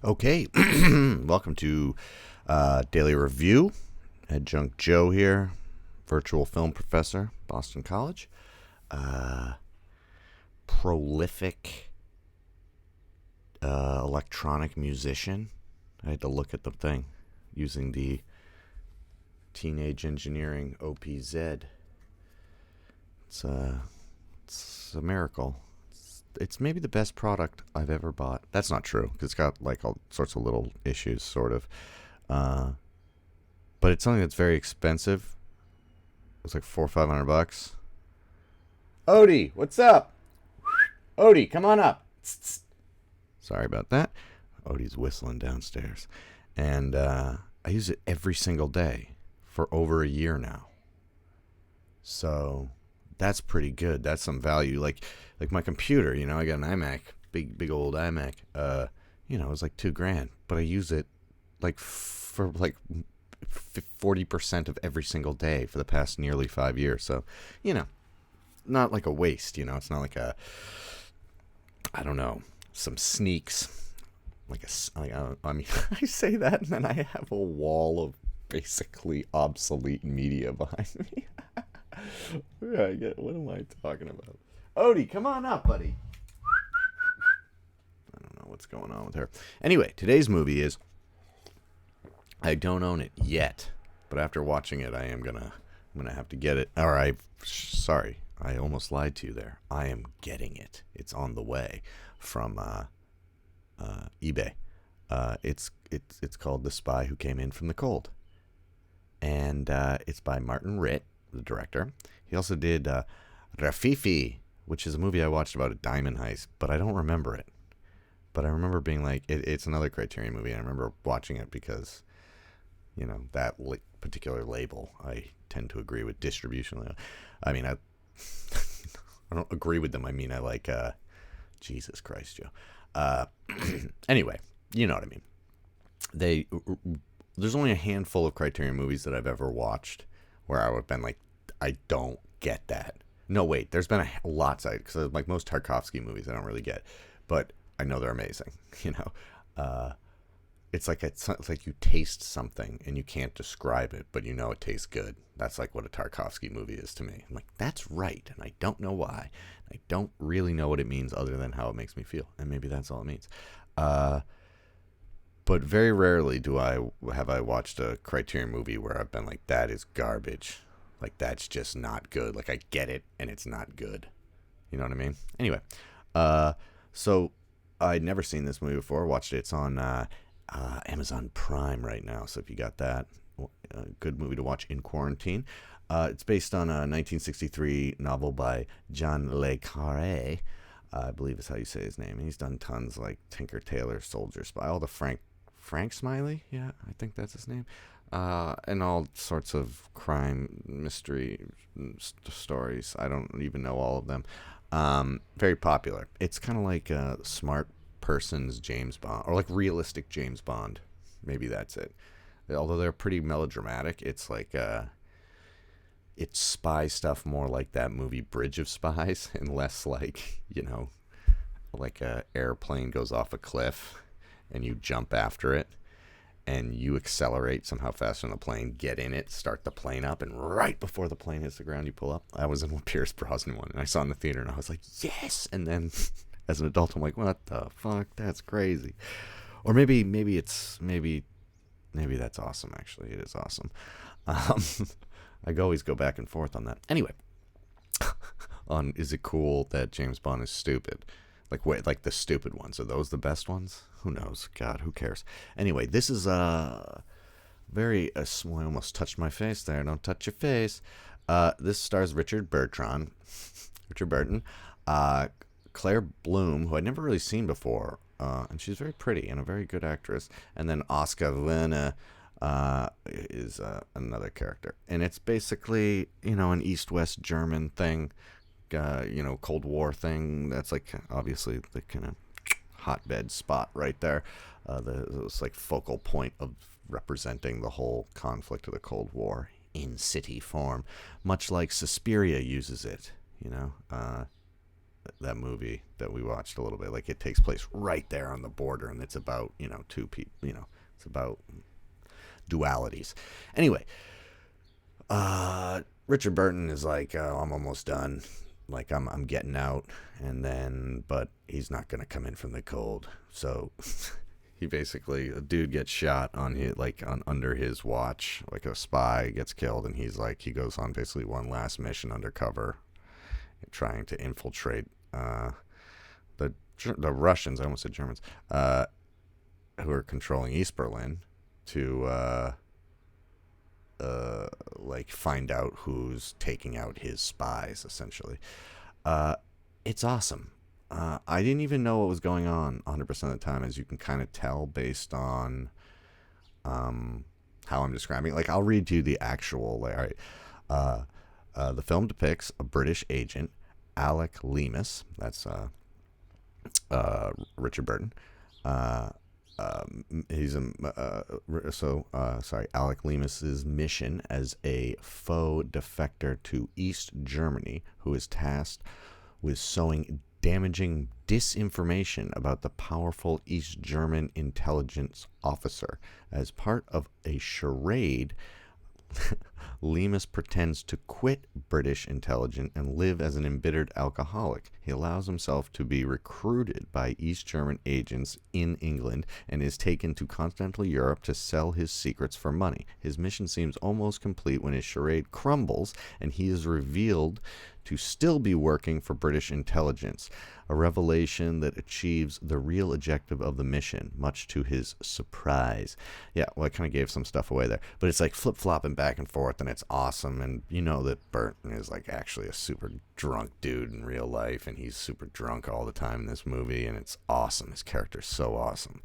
Okay, welcome to Daily Review. Adjunct Joe here, virtual film professor, Boston College. Prolific electronic musician. I had to look at the thing using the Teenage Engineering OPZ. It's a miracle. It's maybe the best product I've ever bought. That's not true, because it's got like all sorts of little issues, sort of. But it's something that's very expensive. It's like $400 or $500. Odie, what's up? Odie, come on up. Sorry about that. Odie's whistling downstairs. And I use it every single day for over a year now. So that's pretty good. That's some value. Like my computer, I got an iMac, big old iMac. It was like $2,000, but I use it like for like 40% of every single day for the past nearly 5 years. So, not like a waste. It's not like some sneaks. I say that and then I have a wall of basically obsolete media behind me. What am I talking about? Odie, come on up, buddy. I don't know what's going on with her. Anyway, today's movie is, I don't own it yet, but after watching it, I'm gonna have to get it. Sorry, I almost lied to you there. I am getting it. It's on the way from eBay. It's called The Spy Who Came In From the Cold, and it's by Martin Ritt, the director. He also did Rafifi, which is a movie I watched about a diamond heist, but I don't remember it. But I remember being like, it's another Criterion movie, and I remember watching it because, that particular label, I tend to agree with distribution. I mean, I don't agree with them. I mean, I like, Jesus Christ, Joe. Anyway, you know what I mean. There's only a handful of Criterion movies that I've ever watched where I would have been like, I don't get that. No, wait, there's been lots, because like most Tarkovsky movies, I don't really get, but I know they're amazing. It's like you taste something and you can't describe it, but it tastes good. That's like what a Tarkovsky movie is to me. I'm like, that's right, and I don't know why. I don't really know what it means other than how it makes me feel, and maybe that's all it means. But very rarely have I watched a Criterion movie where I've been like, that is garbage. Like, that's just not good. Like, I get it, and it's not good. You know what I mean? Anyway, so I'd never seen this movie before. Watched it. It's on Amazon Prime right now. So if you got that, a good movie to watch in quarantine. It's based on a 1963 novel by John Le Carré. I believe is how you say his name. And he's done tons like Tinker Tailor, Soldier Spy, all the Frank Smiley. Yeah, I think that's his name. And all sorts of crime, mystery stories. I don't even know all of them. Very popular. It's kind of like a smart person's James Bond, or like realistic James Bond. Maybe that's it. Although they're pretty melodramatic, it's like it's spy stuff more like that movie Bridge of Spies, and less like, like a airplane goes off a cliff and you jump after it and you accelerate somehow faster than the plane, get in it, start the plane up, and right before the plane hits the ground, you pull up. I was in a Pierce Brosnan one, and I saw it in the theater, and I was like, yes! And then, as an adult, I'm like, what the fuck? That's crazy. Or maybe that's awesome, actually. It is awesome. I always go back and forth on that. Anyway, on is it cool that James Bond is stupid? Like, wait, like the stupid ones. Are those the best ones? Who knows? God, who cares? Anyway, this is very... I almost touched my face there. Don't touch your face. This stars Richard Burton. Claire Bloom, who I'd never really seen before. And she's very pretty and a very good actress. And then Oscar Werner is another character. And it's basically, an East-West German thing. Cold War thing. That's like obviously the kind of hotbed spot right there. It's like focal point of representing the whole conflict of the Cold War in city form, much like Suspiria uses it. That movie that we watched a little bit, like it takes place right there on the border, and it's about two people. It's about dualities. Anyway, Richard Burton is like, oh, I'm almost done. Like I'm getting out, but he's not gonna come in from the cold. So he basically, a dude gets shot under his watch, like a spy gets killed, and he goes on basically one last mission undercover, trying to infiltrate the Russians. I almost said Germans, who are controlling East Berlin, to find out who's taking out his spies, essentially. It's awesome. I didn't even know what was going on 100% of the time, as you can kind of tell based on how I'm describing it. Like, I'll read you the actual, all right. The film depicts a British agent, Alec Leamis, that's Richard Burton, Alec Leamis's mission as a faux defector to East Germany, who is tasked with sowing damaging disinformation about the powerful East German intelligence officer. As part of a charade, Leamis pretends to quit British intelligence and live as an embittered alcoholic. He allows himself to be recruited by East German agents in England and is taken to continental Europe to sell his secrets for money. His mission seems almost complete when his charade crumbles and he is revealed to still be working for British intelligence, a revelation that achieves the real objective of the mission, much to his surprise. Yeah, well, I kind of gave some stuff away there, but it's like flip-flopping back and forth, and it's awesome, and you know that Burton is like actually a super drunk dude in real life, and he's super drunk all the time in this movie, and it's awesome. His character's so awesome,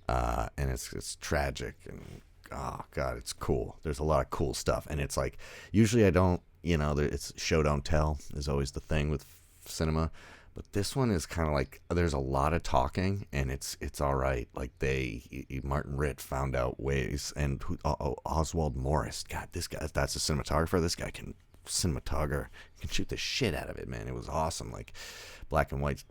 and it's tragic, and oh god, it's cool. There's a lot of cool stuff, and it's like, usually I don't, it's show don't tell is always the thing with cinema, but this one is kind of like, there's a lot of talking, and it's all right. Like Martin Ritt found out ways, and Oswald Morris, God, this guy, that's a cinematographer. This guy can shoot the shit out of it, man. It was awesome, like black and white,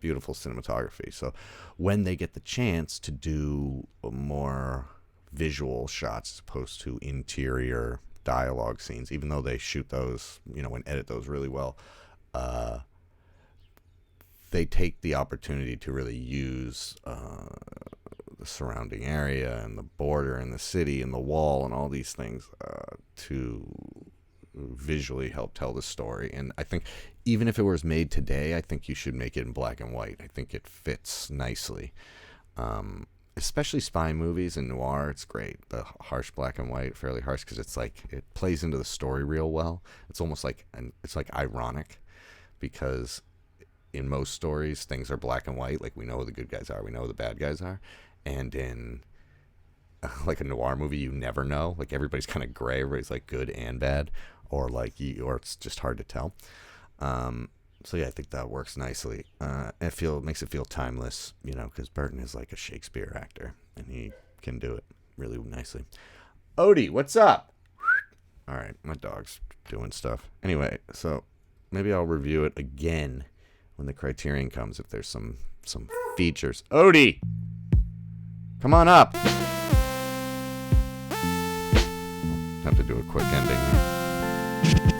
beautiful cinematography. So when they get the chance to do more visual shots as opposed to interior dialogue scenes, even though they shoot those, and edit those really well, they take the opportunity to really use the surrounding area and the border and the city and the wall and all these things to visually help tell the story. And I think even if it was made today, I think you should make it in black and white. I think it fits nicely. Especially spy movies and noir, it's great. The harsh black and white, fairly harsh, because it's like it plays into the story real well. It's almost like, it's like ironic, because in most stories things are black and white, like we know who the good guys are, we know who the bad guys are, and in like a noir movie, you never know. Like everybody's kind of gray, everybody's like good and bad, or it's just hard to tell. So yeah, I think that works nicely. Makes it feel timeless, because Burton is like a Shakespeare actor, and he can do it really nicely. Odie, what's up? All right, my dog's doing stuff. Anyway, so maybe I'll review it again when the Criterion comes if there's some features. Odie, come on up. Have to do a quick ending.